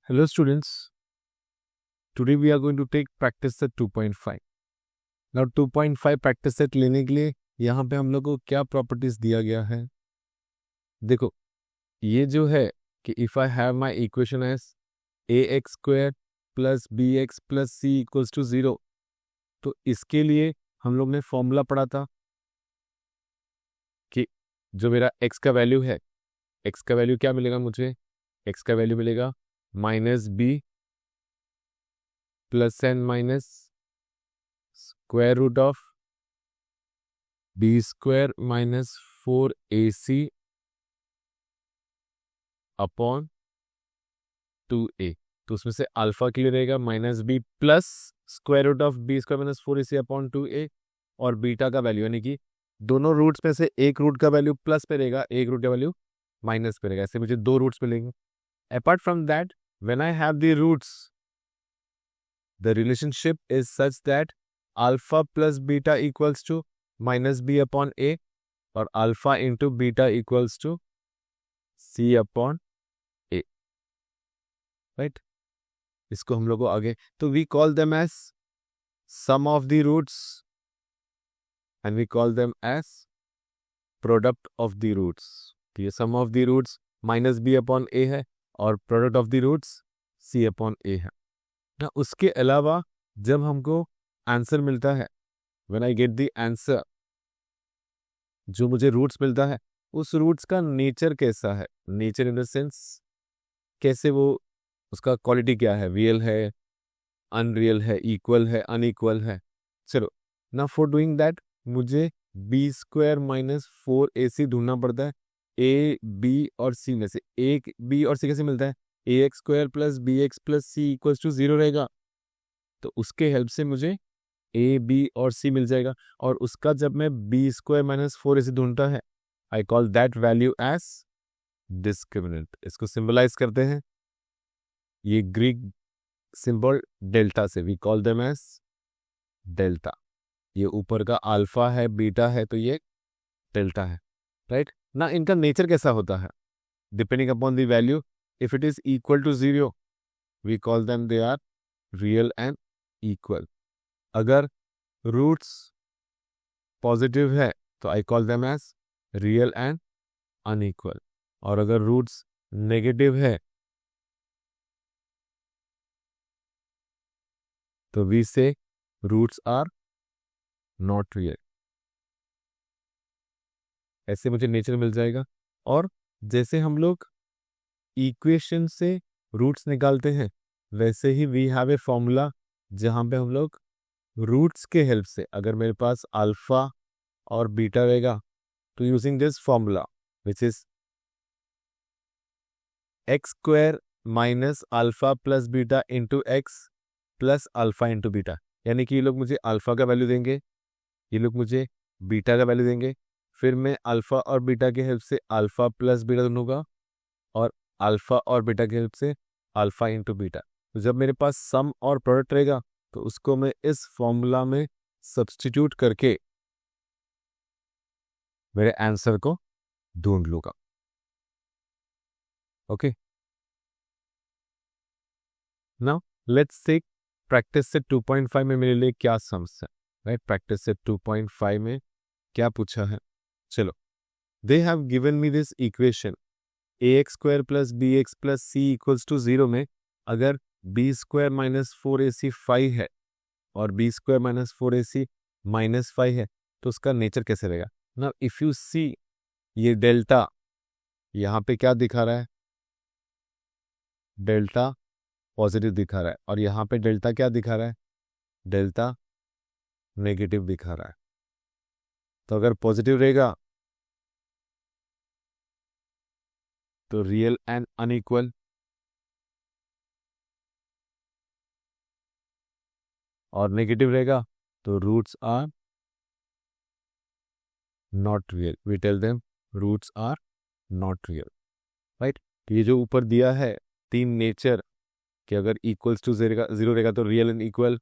Hello students, today we are going to take practice set 2.5. Now 2.5 practice set लेने के लिए यहाँ पे हम लोग को क्या प्रॉपर्टीज दिया गया है। देखो ये जो है कि if I have my equation as ax² plus bx plus c equals to 0, तो इसके लिए हम लोग ने फॉर्मूला पढ़ा था कि जो मेरा x का वैल्यू है, x का वैल्यू क्या मिलेगा मुझे, x का वैल्यू मिलेगा -b plus n minus square root of b² minus 4ac upon 2a। तो उसमें से अल्फा के लिए रहेगा -b plus square root of b² minus 4ac upon 2a, और बीटा का वैल्यू यानी कि दोनों रूट्स में से एक रूट का वैल्यू प्लस पे रहेगा, एक रूट का वैल्यू माइनस पे रहेगा। ऐसे मुझे दो रूट्स मिलेंगे। Apart from that, when I have the roots, the relationship is such that alpha plus beta equals to minus b upon a, और alpha into beta equals to c upon a, right? इसको हम लोग को आगे, तो we call them as sum of the roots and we call them as product of the roots। तो ये sum of the roots minus b upon a है और product of the roots c upon a है ना। उसके अलावा जब हमको आंसर मिलता है, when I get the answer, जो मुझे रूट्स मिलता है उस रूट्स का नेचर कैसा है, नेचर इन द सेंस कैसे वो, उसका क्वालिटी क्या है, रियल है, अनरियल है, इक्वल है, अनइक्वल है। चलो ना, फॉर डूइंग दैट मुझे b² माइनस 4ac ढूंढना पड़ता है। a, b और c में से एक b और c कैसे मिलता है, ax² plus bx plus c equals to 0 रहेगा। तो उसके हेल्प से मुझे a, b और c मिल जाएगा, और उसका जब मैं b² माइनस 4ac ढूंढता है, I call that value as discriminant. इसको सिंबलाइज करते हैं ये ग्रीक सिंबल डेल्टा से, we call them as delta. ये ऊपर का अल्फा है, बीटा है, तो ये डेल्टा है, राइट ना। इनका नेचर कैसा होता है, depending upon the value, if it is equal to 0 we call them they are real and equal. अगर रूट्स पॉजिटिव है तो I call them as real and unequal, और अगर रूट्स नेगेटिव है तो वी से रूट्स आर नॉट रियल। ऐसे मुझे नेचर मिल जाएगा। और जैसे हम लोग इक्वेशन से रूट्स निकालते हैं, वैसे ही वी हैव ए फॉर्मूला जहां पे हम लोग रूट्स के हेल्प से, अगर मेरे पास अल्फा और बीटा रहेगा, तो using this formula which is x² minus alpha plus beta into x plus alpha into beta, यानी कि ये लोग मुझे अल्फा का वैल्यू देंगे, ये लोग मुझे बीटा का वैल्यू देंगे, फिर मैं अल्फा और बीटा के हेल्प से अल्फा प्लस बीटा ढूंढूंगा, और अल्फा और बीटा के हेल्प से अल्फा इंटू बीटा। तो जब मेरे पास सम और प्रोडक्ट रहेगा तो उसको मैं इस फॉर्मूला में सब्स्टिट्यूट करके मेरे आंसर को ढूंढ लूंगा। Okay, now let's take practice set 2.5 में मेरे लिए क्या सम्स है, राइट। प्रैक्टिस सेट 2.5 में क्या पूछा है, चलो। They have given me this equation ax² plus bx plus c equals to 0 में अगर b² माइनस 4ac 5 है और b² माइनस 4ac माइनस 5 है, तो उसका नेचर कैसे रहेगा ना। इफ यू सी, ये डेल्टा यहाँ पे क्या दिखा रहा है, डेल्टा पॉजिटिव दिखा रहा है, और यहाँ पे डेल्टा क्या दिखा रहा है, डेल्टा नेगेटिव दिखा रहा है। तो अगर पॉजिटिव रहेगा तो रियल एंड अनइक्वल, और नेगेटिव रहेगा तो roots are not real. We tell them roots are not real, right. ये जो ऊपर दिया है तीन नेचर, कि अगर इक्वल्स टू 0 रहेगा तो रियल एंड इक्वल,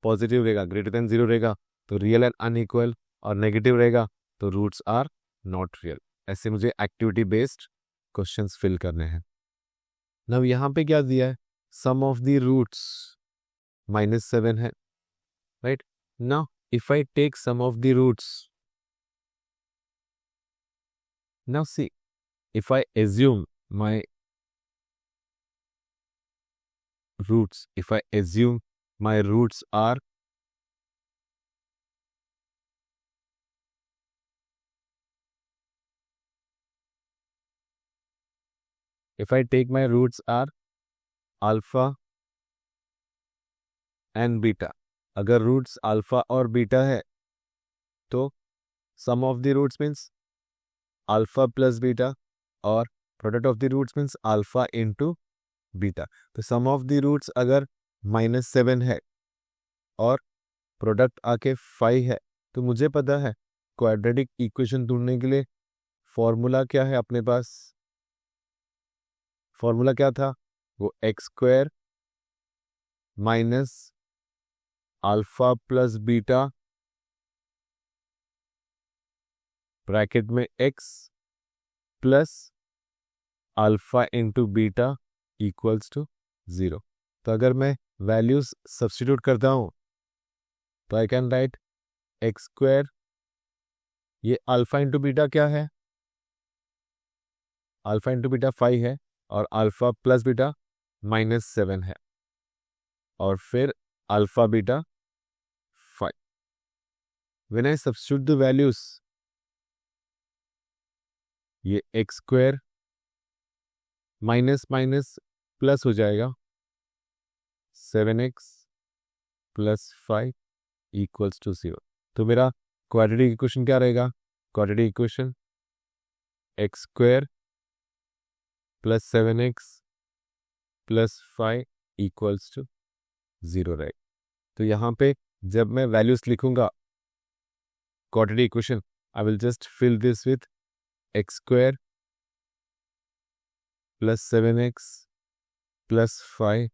पॉजिटिव रहेगा ग्रेटर देन 0 रहेगा तो रियल एंड अनइक्वल, और नेगेटिव रहेगा तो रूट्स आर नॉट रियल। ऐसे मुझे एक्टिविटी बेस्ड क्वेश्चंस फिल करने हैं। अब यहाँ पे क्या दिया है, सम ऑफ द रूट्स -7 है, right? Now if I take some of the roots, now see, if I assume my roots, if I assume my roots are if I take my roots are alpha and beta, अगर roots alpha और beta है तो sum of the roots means alpha plus beta और product of the roots means alpha into beta. तो sum of the roots अगर -7 है और product आके 5 है, तो मुझे पता है क्वाड्रेटिक इक्वेशन ढूंढने के लिए फॉर्मूला क्या है अपने पास। फॉर्मूला क्या था? वो x² minus alpha plus beta bracket में x plus alpha into beta equals to 0। तो अगर मैं वैल्यूज सब्स्टिट्यूट करता हूं तो आई कैन राइट x², ये अल्फा इंटू बीटा क्या है? अल्फा इंटू बीटा 5 है और अल्फा प्लस बीटा -7 है और फिर alpha beta 5। When I substitute the values, ये x² माइनस माइनस प्लस हो जाएगा 7x प्लस 5 इक्वल्स टू 0। तो मेरा क्वाड्रेटिक इक्वेशन क्या रहेगा? Quadratic equation x² plus 7x plus 5 equals to 0 रहेगा। तो यहाँ पे जब मैं वैल्यूज लिखूंगा quadratic equation, I will just fill this with x² plus 7x plus 5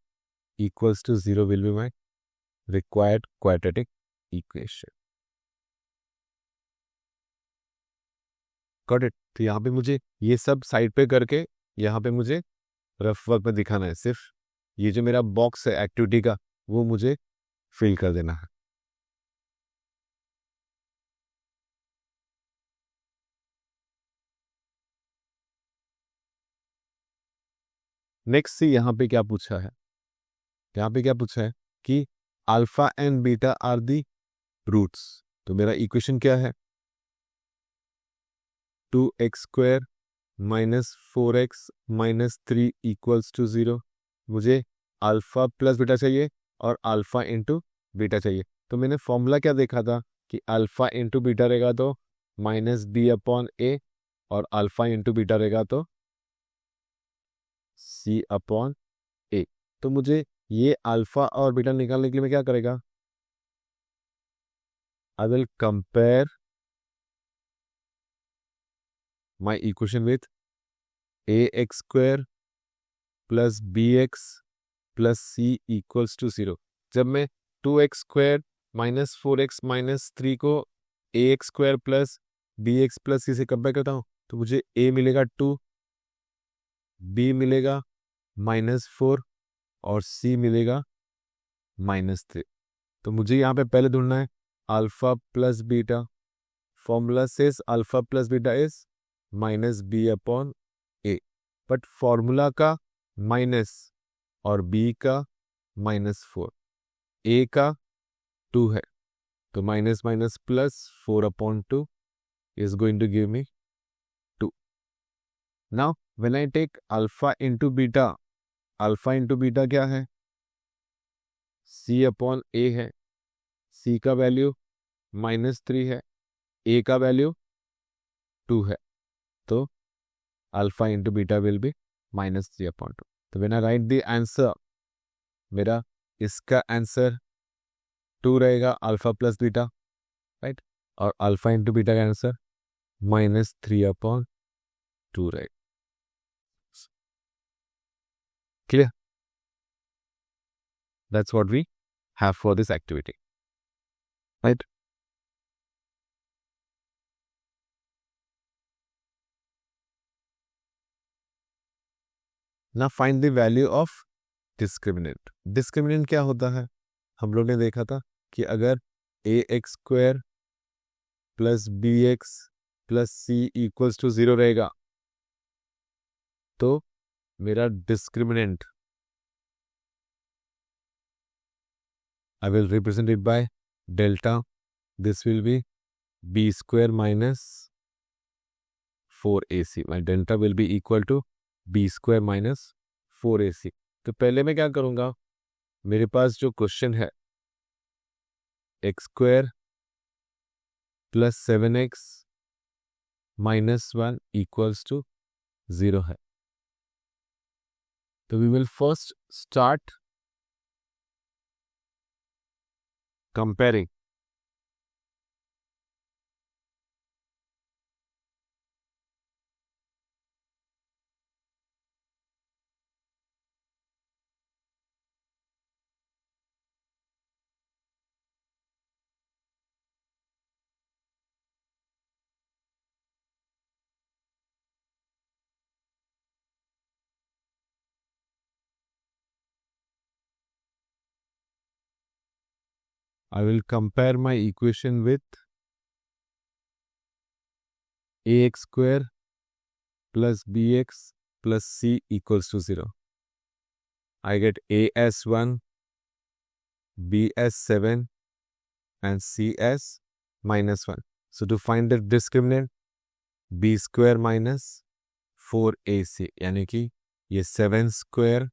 equals to 0 will be my required quadratic equation. Got it? तो यहाँ पे मुझे ये सब साइड पे करके यहाँ पे मुझे रफ वर्क में दिखाना है। सिर्फ ये जो मेरा बॉक्स है एक्टिविटी का, वो मुझे फिल कर देना है। नेक्स्ट सी, यहाँ पे क्या पूछा है? यहाँ पे क्या पूछा है कि alpha and beta are the roots. तो मेरा इक्वेशन क्या है? 2x² minus 4x minus 3 equals to 0। मुझे अल्फा प्लस बीटा चाहिए और अल्फा इंटू बीटा चाहिए। तो मैंने फॉर्मूला क्या देखा था कि अल्फा इंटू बीटा रहेगा तो -b/a और अल्फा इंटू बीटा रहेगा तो c/a। तो मुझे ये अल्फा और बीटा निकालने के लिए मैं क्या करेगा? I will compare my equation with ax² plus bx plus c equals to 0। जब मैं 2x² माइनस 4x माइनस 3 को ax² plus bx plus c से कंपेयर करता हूँ तो मुझे a मिलेगा 2, b मिलेगा -4 और c मिलेगा -3। तो मुझे यहाँ पे पहले ढूंढना है alpha plus beta. Formula says alpha plus beta is -b/a, but formula का माइनस और b का -4, a का 2 है, तो minus minus plus 4/2 is going to give me 2. Now when I take alpha into beta, alpha into beta क्या है? c/a है। c का वैल्यू -3 है, a का वैल्यू 2 है, तो alpha into beta will be -3/2। तो when I right the answer, मेरा इसका आंसर 2 रहेगा अल्फा प्लस बीटा, राइट? और अल्फा इंटू बीटा का आंसर -3/2 रहेगा। Clear? That's what we have for this activity, right? Now find the value of discriminant. Discriminant क्या होता है? हम लोग ने देखा था कि अगर A X square plus B X plus C equals to 0 रहेगा तो मेरा discriminant I will represent it by delta. This will be b square minus 4ac. My delta will be equal to b square minus 4ac. तो पहले मैं क्या करूँगा, मेरे पास जो क्वेश्चन है x square plus 7x minus 1 equals to 0 है। तो we will first start comparing I will compare my equation with ax square plus bx plus c equals to 0. I get a as 1, b as 7 and c as minus 1. So to find the discriminant, b square minus 4ac यानी कि ये 7 square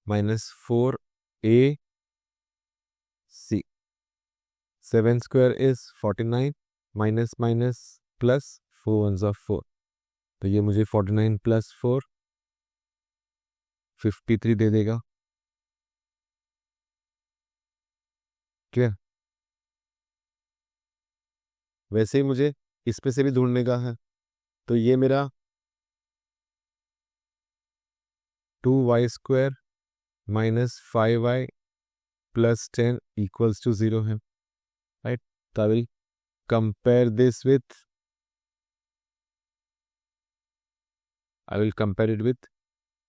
minus 4ac. 7 square is 49 minus minus plus 4 ones of 4. तो ये मुझे 49 plus 4 53 दे देगा। Clear? वैसे ही मुझे इसमें से भी ढूंढने का है। तो ये मेरा 2y square minus 5y plus 10 equals to 0 है, राइट? तो I will compare this with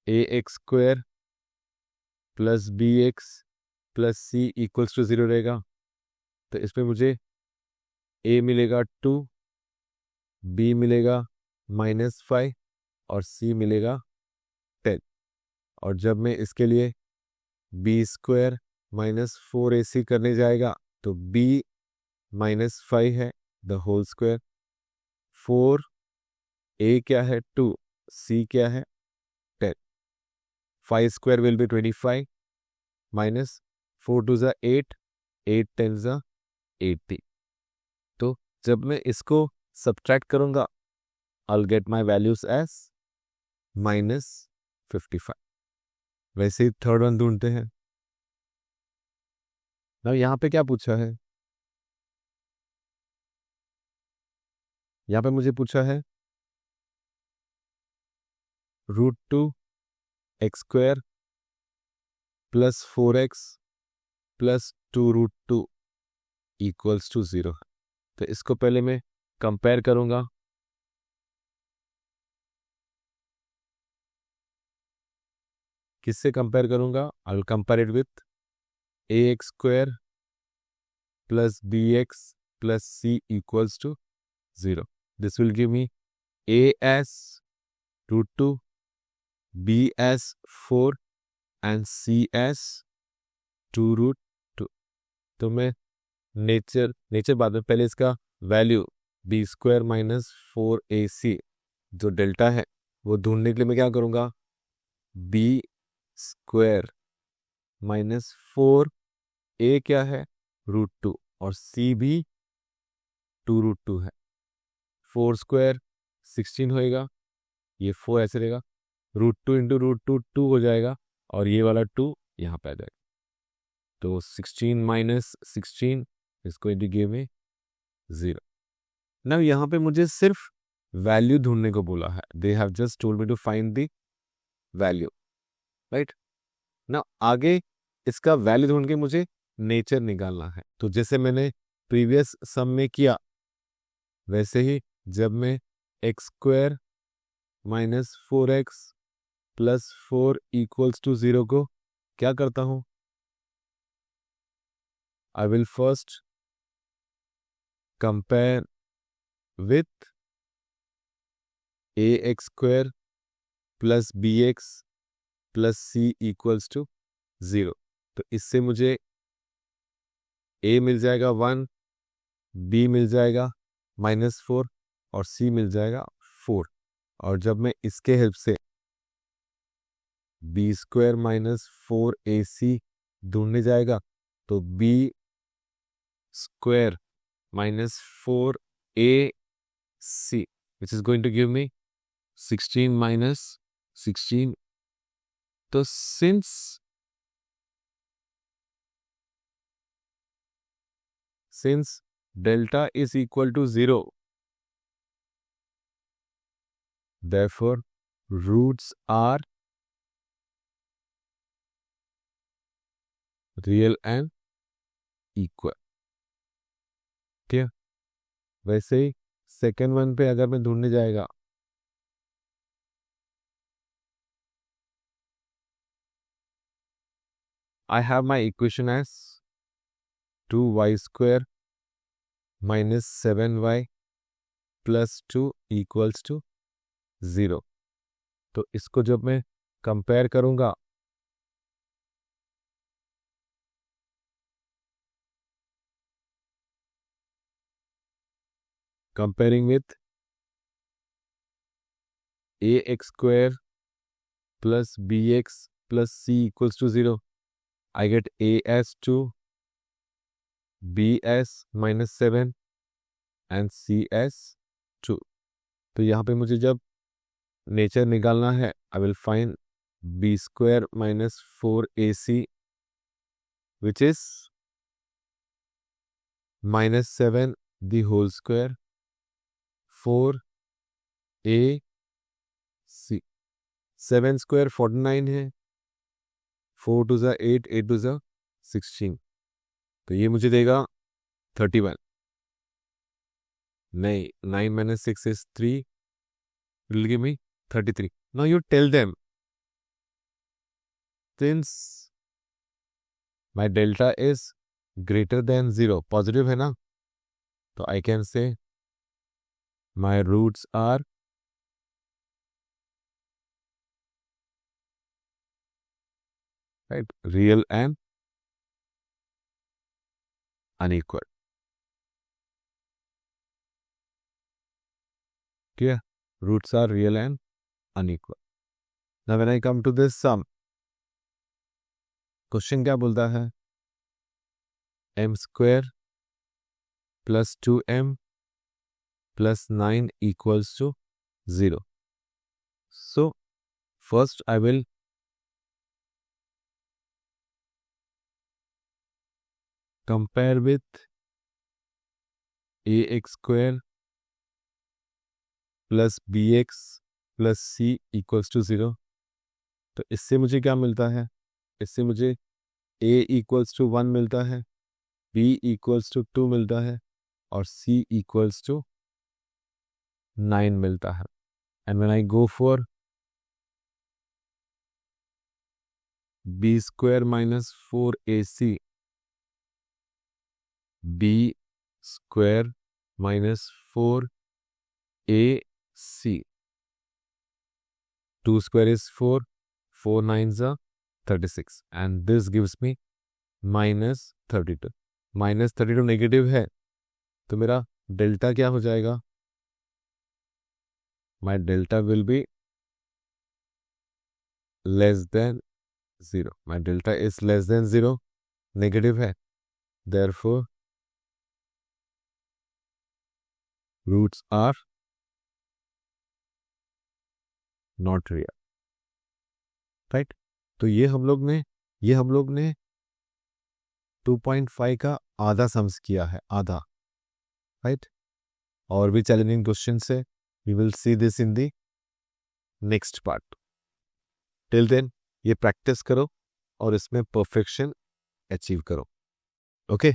ax square plus bx plus c equals to 0 रहेगा। तो इसमें मुझे a मिलेगा 2, b मिलेगा -5 और c मिलेगा 10। और जब मैं इसके लिए b स्क्वायर माइनस 4ac करने जाएगा तो b -5 है द होल स्क्वायर, 4 a क्या है 2, c क्या है 10, 5 स्क्वायर विल बी 25 माइनस 4 2 ज़ा 8, 8 10 ज़ा 80। तो जब मैं इसको सब्ट्रैक्ट करूंगा I'll get my values as -55। वैसे ही थर्ड वन ढूंढते हैं। ना यहाँ पे क्या पूछा है? यहाँ पे मुझे पूछा है √2 x square plus 4x plus 2√2 equals to 0। तो इसको पहले मैं कंपेयर करूंगा। किससे कंपेयर करूंगा? I will compare it with ax square plus bx plus c equals to 0। This will give me a as √2, b as 4 and c as 2√2। तो मैं nature बाद में, पहले इसका value b square minus 4ac जो delta है वो ढूंढने के लिए मैं क्या करूँगा, b स्क्वायर माइनस 4a क्या है √2 और c भी 2√2 है। 4 स्क्वायर 16 होएगा, ये 4 ऐसे रहेगा, √2 इंटू √2 2 हो जाएगा और ये वाला 2 यहाँ पे आ जाएगा। तो 16 माइनस 16 इसको गिव में 0। ना यहाँ पे मुझे सिर्फ वैल्यू ढूंढने को बोला है। They have just told me to find the value, right? ना आगे इसका वैल्यू ढूंढ के मुझे नेचर निकालना है। तो जैसे मैंने प्रीवियस सम में किया वैसे ही जब मैं x square minus 4x plus 4 equals to 0 को क्या करता हूं? I will first compare with ax² plus bx plus c equals to 0। तो इससे मुझे a मिल जाएगा 1, b मिल जाएगा -4 और c मिल जाएगा 4। और जब मैं इसके हेल्प से b² माइनस 4ac ढूंढने जाएगा तो b² minus 4ac which is going to give me 16 minus 16। तो since delta is equal to 0, therefore roots are real and equal। ठीक है, वैसे ही सेकेंड वन पे अगर मैं ढूंढने जाएगा I have my equation as 2y² minus 7y plus 2 equals to 0। तो इसको जब मैं कंपेयर करूंगा comparing with ax² plus bx plus c equals to 0, I get a as 2, b as minus 7 and c as 2। तो यहाँ पे मुझे जब नेचर निकालना है I will find b² minus 4ac which is minus 7 the whole square 4ac। 7 square 49 है, 4 2 ज़ा 8, 8 2 ज़ा 16। तो ये मुझे देगा 31। नहीं, 9 minus 6 is 3, it will give me 33। Now you tell them, since my delta is greater than 0, positive है ना, तो I can say my roots are right real and unequal। Clear? Roots are real and unequal। Now when I come to this sum, question क्या बोलता है? m² plus 2m plus 9 equals to 0। So first I will compare with ax² plus bx plus c equals to 0। तो इससे मुझे क्या मिलता है? इससे मुझे a इक्वल्स टू 1 मिलता है, b इक्वल्स टू 2 मिलता है और c इक्वल्स टू 9 मिलता है। And when I go for b² minus 4ac, b² minus 4ac, 2 square is 4, 4 9s are 36 and this gives me minus 32। Minus 32 negative है तो मेरा डेल्टा क्या हो जाएगा? My delta will be less than 0। My delta is less than 0, negative है, therefore roots are not real. Right, तो ये हम लोग ने 2.5 का आधा सम्स किया है, आधा। राइट, और भी चैलेंजिंग क्वेश्चन है, we will see this in the next part. Till then ये प्रैक्टिस करो और इसमें परफेक्शन अचीव करो। ओके।